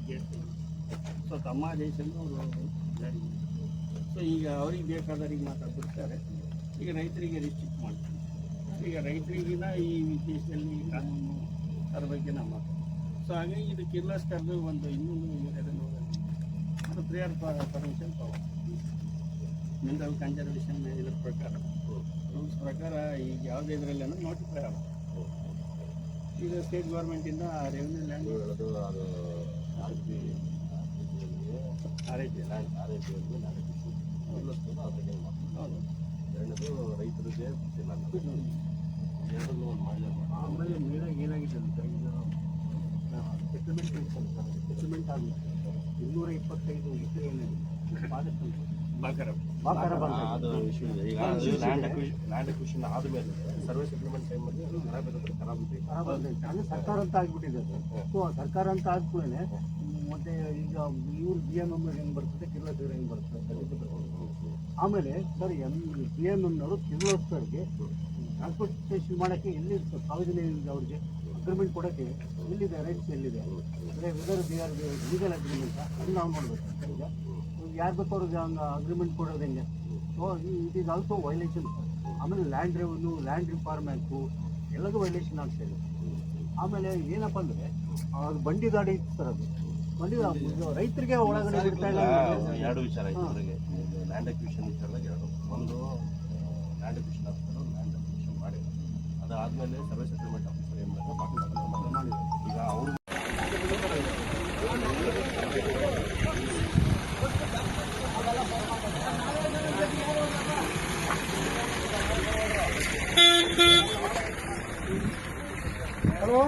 Gate so ತಮ್ಮ ದೇಶದಿಂದ ಅವರು ಜಾರಿ. ಸೊ ಈಗ ಅವ್ರಿಗೆ ಬೇಕಾದವ್ರಿಗೆ ಮಾತ್ರ ಬಿಡ್ತಾರೆ. ಈಗ ರೈತರಿಗೆ ರಿಸ್ಟ್ರಿಕ್ಟ್ ಮಾಡ್ತಾರೆ. ಈಗ ರೈತರಿಗಿನ ಈ ದೇಶದಲ್ಲಿ ಕಾನೂನು ಅದ್ರ ಬಗ್ಗೆ ನಾವು ಮಾತಾಡ್ತೀವಿ. ಸೊ ಹಾಗಾಗಿ ಇದು ಕಿರ್ಲಸ್ಕರ್ದು ಒಂದು ಇನ್ನೊಂದು ಅದನ್ನು ಅದು ಪ್ರೇಯರ್ ಪರ್ಮಿಷನ್ ತಗೊಂಡು ಮಿನರಲ್ ಕನ್ಸರ್ವೇಷನ್ ಇದ್ರ ಪ್ರಕಾರ ರೂಲ್ಸ್ ಪ್ರಕಾರ ಈಗ ಯಾವುದೇ ಇದರಲ್ಲಿ ಅನ್ನೋದು ನೋಟಿಫೈ ಆಗ ಈಗ ಸ್ಟೇಟ್ ಗೌರ್ಮೆಂಟಿಂದ ರೆವಿನ್ಯೂ ಲ್ಯಾಂಡ್ ಹೌದು ಎರಡನೇದು ರೈತರಿಗೆ ಎರಡನ್ನೂ ಒಂದು ಮಾಡಲೇ. ಆಮೇಲೆ ಮೇಲಾಗಿ ಏನಾಗಿದೆ ಅಂತ ಇದು ಸೆಟಲ್ಮೆಂಟ್ ಆಗಿದೆ 225 ಎಕರೆ ಏನಿದೆ ಅದು ಇಶ್ಯೂ ಇದೆ. ಈಗ ಲ್ಯಾಂಡ್ ಅಕ್ವಿಷನ್ ಆದಮೇಲೆ ಸರ್ವೆ ಸೆಟಲ್ಮೆಂಟ್ ಟೈಮಲ್ಲಿ ಖರಾಬ್ ಅದು ಸರ್ಕಾರ ಅಂತ ಆಗ್ಬಿಟ್ಟಿದೆ ಸರ್. ಸೊ ಸರ್ಕಾರ ಅಂತ ಆದ್ಮೇಲೆ ಮತ್ತೆ ಈಗ ಇವ್ರು BMM ಹೆಂಗೆ ಬರ್ತದೆ, ಕಿರ್ಲೋಸ್ಕರ್ ಹೆಂಗೆ ಬರ್ತದೆ. ಆಮೇಲೆ ಸರ್ BMMನವರು ಕಿರ್ಲೋಸ್ಕರ್ಗೆ ಟ್ರಾನ್ಸ್ಪೋರ್ಟೇಷನ್ ಮಾಡೋಕ್ಕೆ ಎಲ್ಲಿ ಸಾರ್ವಜನಿಕ ಅವ್ರಿಗೆ ಅಗ್ರಿಮೆಂಟ್ ಕೊಡೋಕ್ಕೆ ಎಲ್ಲಿದೆ, ರೈಟ್ಸ್ ಎಲ್ಲಿದೆ ಅಂದರೆ whether they are legal agreement ಅದು ನಾವು ನೋಡಬೇಕು. ಈಗ ಯಾರು ಬೇಕು ಅವ್ರಿಗೆ ಹಂಗೆ ಅಗ್ರಿಮೆಂಟ್ ಕೊಡೋದು ಹೆಂಗೆ. So it is also violation. ಆಮೇಲೆ ಲ್ಯಾಂಡ್ ರೆವೆನ್ಯೂ, ಲ್ಯಾಂಡ್ ರಿಫಾರ್ಮೆಂಟು ಎಲ್ಲದೂ ವೈಲೇಷನ್ ಆಗ್ತಾ ಇದೆ. ಆಮೇಲೆ ಏನಪ್ಪ ಅಂದರೆ ಅದು ಬಂಡಿ ದಾಡಿ ಇತ್ತು ಸರ್. ಅದು ಬಂಡಿ ರೈತರಿಗೆ ಒಳಗಡೆ ಬಿಡ್ತಾ ಇಲ್ಲ. ಎರಡು ವಿಚಾರ ಇದ್ರಿಗೆ ಲ್ಯಾಂಡ್ ಅಕ್ವಿಷನ್ ವಿಚಾರದಾಗ ಎರಡು. ಒಂದು land acquisition officer land acquisition ಮಾಡಿ ಅದಾದಮೇಲೆ ಸರ್ವೆ ಸೆಟಲ್ಮೆಂಟ್ ಆಫೀಸರ್ ಏನು ಮಾಡಿದ್ರು ಈಗ ಅವರು ಹಲೋ